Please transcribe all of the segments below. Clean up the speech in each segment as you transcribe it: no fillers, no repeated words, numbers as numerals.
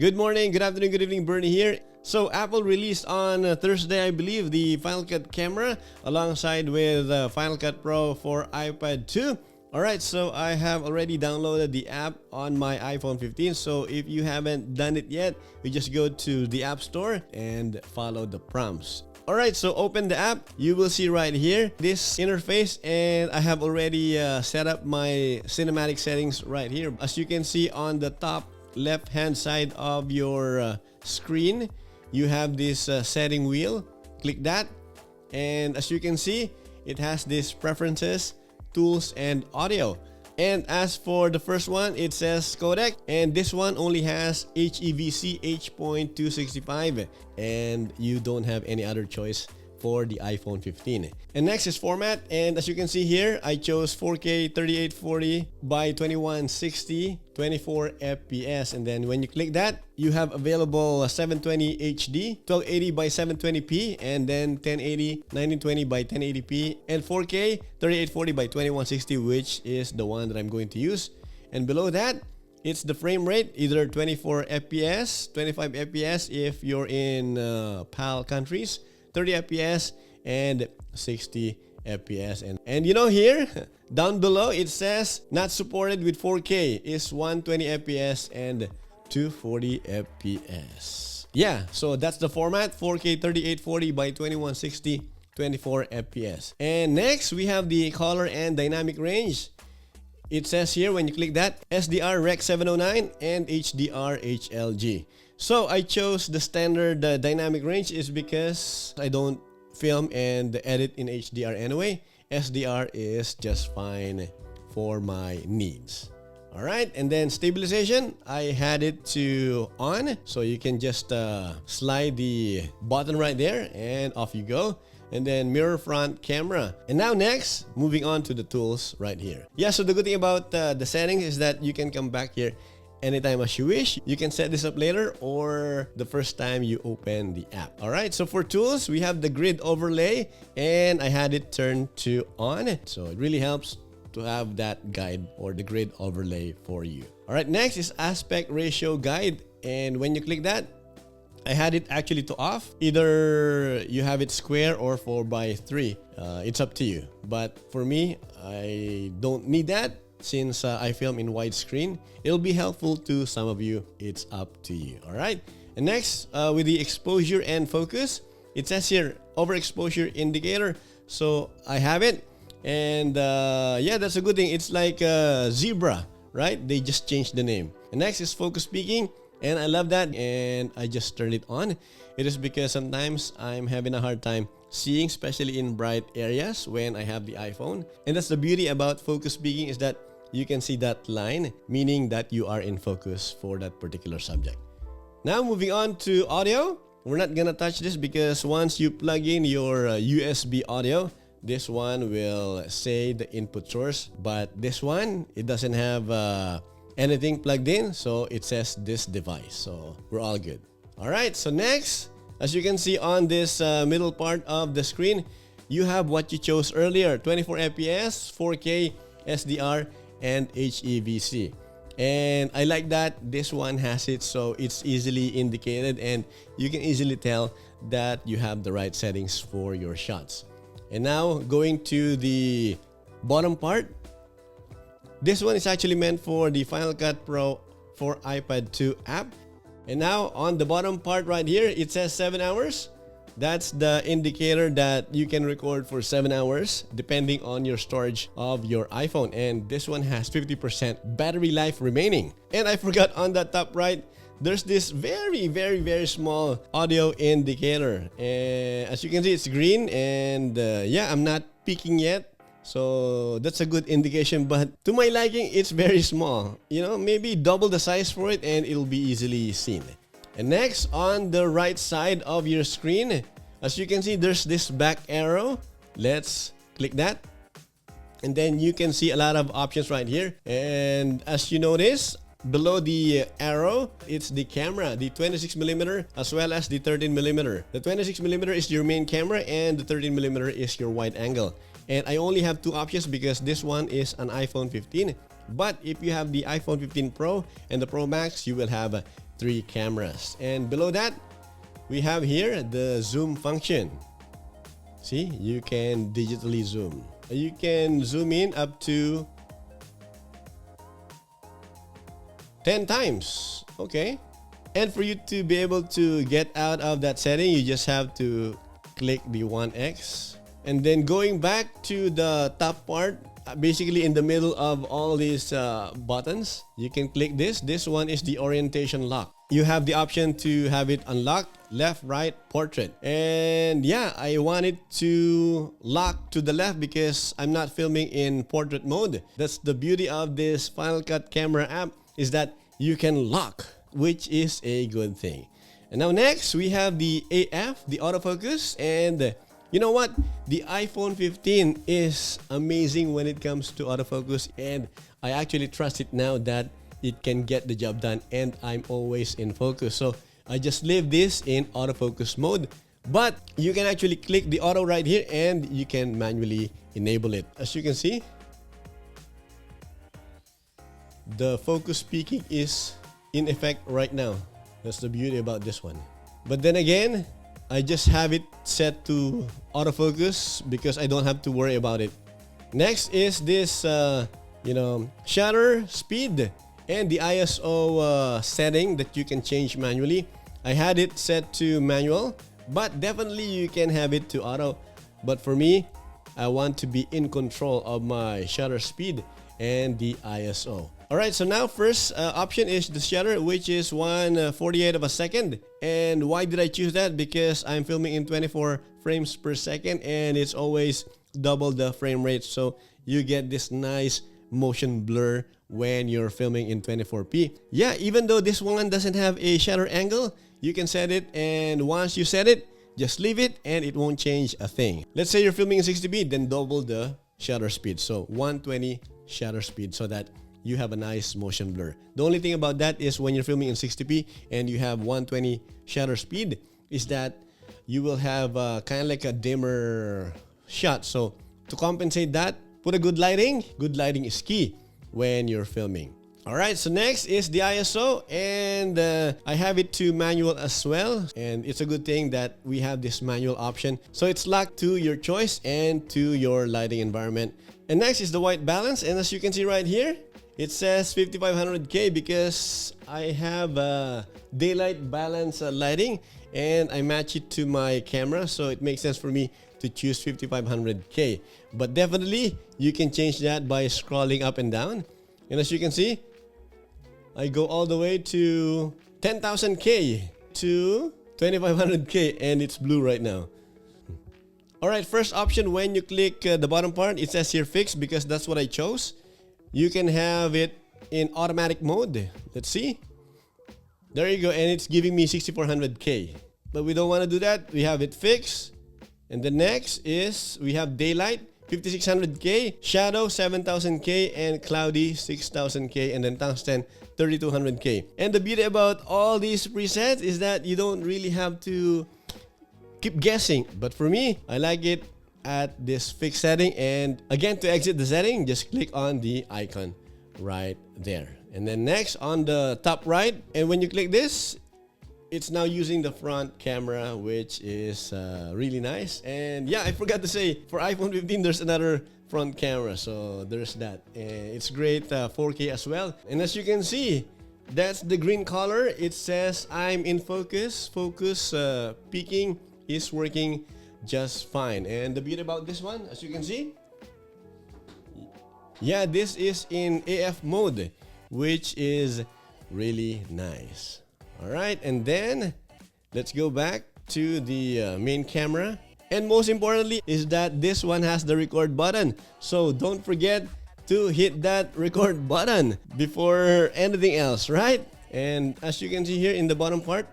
Good morning, good afternoon, good evening, Bernie here. So Apple released on Thursday, I believe, the Final Cut camera alongside with Final Cut Pro for iPad 2. Alright, so I have already downloaded the app on my iPhone 15. So if you haven't done it yet, you just go to the App Store and follow the prompts. Alright, so open the app. You will see right here this interface, and I have already set up my cinematic settings right here. As you can see on the top left hand side of your screen, you have this setting wheel. Click that, and as you can see, it has this preferences, tools, and audio. And as for the first one, it says codec, and this one only has HEVC H.265, and you don't have any other choice for the iPhone 15. And next is format, and as you can see here, I chose 4K 3840 by 2160 24 FPS, and then when you click that, you have available 720 HD, 1280 by 720p, and then 1080 1920 by 1080p, and 4K 3840 by 2160, which is the one that I'm going to use. And below that, it's the frame rate, either 24 FPS, 25 FPS if you're in PAL countries, 30 FPS, and 60 FPS. And you know, here down below it says not supported with 4K is 120 FPS and 240 FPS. Yeah, so that's the format, 4K 3840 by 2160 24 FPS. And next we have the color and dynamic range. It says here, when you click that, SDR Rec 709 and HDR HLG. So I chose the standard dynamic range is because I don't film and edit in HDR anyway. SDR is just fine for my needs. Alright, and then stabilization, I had it to on, so you can just slide the button right there and off you go. And then mirror front camera. And now next, moving on to the tools right here. Yeah, so the good thing about the settings is that you can come back here anytime as you wish. You can set this up later or the first time you open the app. Alright, so for tools, we have the grid overlay, and I had it turned to on. So it really helps to have that guide or the grid overlay for you. Alright, next is aspect ratio guide. And when you click that, I had it actually to off. Either you have it square or 4:3. It's up to you. But for me, I don't need that since I film in widescreen. It'll be helpful to some of you. It's up to you. All right. And next, with the exposure and focus, it says here overexposure indicator. So I have it, and yeah, that's a good thing. It's like Zebra, right? They just changed the name. And next is focus peaking. And I love that, and I just turned it on. It is because sometimes I'm having a hard time seeing, especially in bright areas when I have the iPhone. And that's the beauty about focus peaking, is that you can see that line, meaning that you are in focus for that particular subject. Now moving on to audio. We're not gonna touch this because once you plug in your USB audio, this one will say the input source. But this one, it doesn't have anything plugged in, so it says this device, so we're all good. All right, so next, as you can see on this middle part of the screen, you have what you chose earlier: 24 FPS, 4K, SDR, and HEVC. And I like that this one has it, so it's easily indicated and you can easily tell that you have the right settings for your shots. And now going to the bottom part, this one is actually meant for the Final Cut Pro for iPad 2 app. And now on the bottom part right here, it says 7 hours. That's the indicator that you can record for 7 hours depending on your storage of your iPhone. And this one has 50% battery life remaining. And I forgot, on the top right, there's this very small audio indicator. And as you can see, it's green, and yeah, I'm not peaking yet. So that's a good indication, but to my liking, it's very small. You know, maybe double the size for it and it'll be easily seen. And next, on the right side of your screen, as you can see, there's this back arrow. Let's click that. And then you can see a lot of options right here. And as you notice, below the arrow, it's the camera, the 26mm as well as the 13mm. The 26mm is your main camera and the 13mm is your wide angle. And I only have two options because this one is an iPhone 15. But if you have the iPhone 15 Pro and the Pro Max, you will have 3 cameras. And below that, we have here the zoom function. See, you can digitally zoom. You can zoom in up to 10 times. Okay. And for you to be able to get out of that setting, you just have to click the 1x. And then going back to the top part, basically in the middle of all these buttons, you can click this. This one is the orientation lock. You have the option to have it unlocked, left, right, portrait. And yeah, I want it to lock to the left because I'm not filming in portrait mode. That's the beauty of this Final Cut camera app, is that you can lock, which is a good thing. And now next, we have the AF, the autofocus. And you know what? The iPhone 15 is amazing when it comes to autofocus, and I actually trust it now that it can get the job done and I'm always in focus. So I just leave this in autofocus mode, but you can actually click the auto right here and you can manually enable it. As you can see, the focus peaking is in effect right now. That's the beauty about this one. But then again, I just have it set to autofocus because I don't have to worry about it. Next is this, shutter speed and the ISO setting that you can change manually. I had it set to manual, but definitely you can have it to auto. But for me, I want to be in control of my shutter speed and the ISO. Alright, so now first option is the shutter, which is 1/48 of a second. And why did I choose that? Because I'm filming in 24 frames per second and it's always double the frame rate. So you get this nice motion blur when you're filming in 24p. Yeah, even though this one doesn't have a shutter angle, you can set it, and once you set it, just leave it and it won't change a thing. Let's say you're filming in 60p, then double the shutter speed. So 120 shutter speed so that you have a nice motion blur. The only thing about that is when you're filming in 60p and you have 120 shutter speed is that you will have kind of like a dimmer shot. So to compensate that, put a good lighting. Good lighting is key when you're filming. Alright, so next is the ISO, and I have it to manual as well, and it's a good thing that we have this manual option. So it's locked to your choice and to your lighting environment. And next is the white balance, and as you can see right here, it says 5500K because I have daylight balance lighting and I match it to my camera, so it makes sense for me to choose 5500K. But definitely you can change that by scrolling up and down. And as you can see, I go all the way to 10,000K to 2500K and it's blue right now. Alright, first option, when you click the bottom part, it says here fixed because that's what I chose. You can have it in automatic mode. Let's see. There you go, and it's giving me 6400K. But we don't want to do that. We have it fixed. And the next is we have daylight 5600K, shadow 7000K, and cloudy 6000K, and then tungsten 3200K. And the beauty about all these presets is that you don't really have to keep guessing. But for me, I like it at this fixed setting. And again, to exit the setting, just click on the icon right there. And then next on the top right, and when you click this, it's now using the front camera, which is really nice. And yeah, I forgot to say, for iPhone 15, there's another front camera. So there's that. And it's great 4K as well. And as you can see, that's the green color. It says I'm in focus. Focus peaking is working just fine. And the beauty about this one, as you can see, yeah, this is in AF mode, which is really nice. Alright, and then let's go back to the main camera. And most importantly is that this one has the record button. So don't forget to hit that record button before anything else, right? And as you can see here in the bottom part,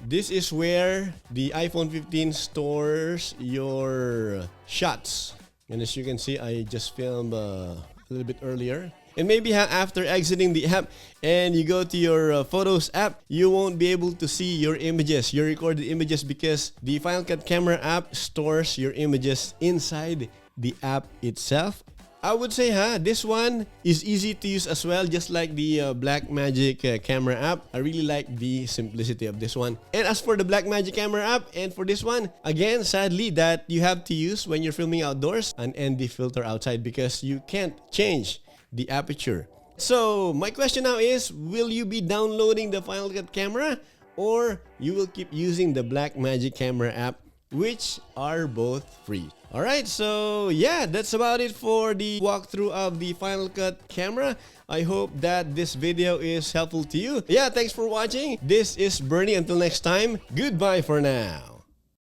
this is where the iPhone 15 stores your shots. And as you can see, I just filmed a little bit earlier. And maybe after exiting the app and you go to your Photos app, you won't be able to see your images, your recorded images, because the Final Cut Camera app stores your images inside the app itself. I would say, this one is easy to use as well, just like the Blackmagic camera app. I really like the simplicity of this one. And as for the Blackmagic camera app, and for this one, again, sadly, that you have to use when you're filming outdoors an ND filter outside because you can't change the aperture. So my question now is, will you be downloading the Final Cut camera, or you will keep using the Blackmagic camera app, which are both free? Alright, so yeah, that's about it for the walkthrough of the Final Cut camera. I hope that this video is helpful to you. Yeah, thanks for watching. This is Bernie. Until next time, goodbye for now.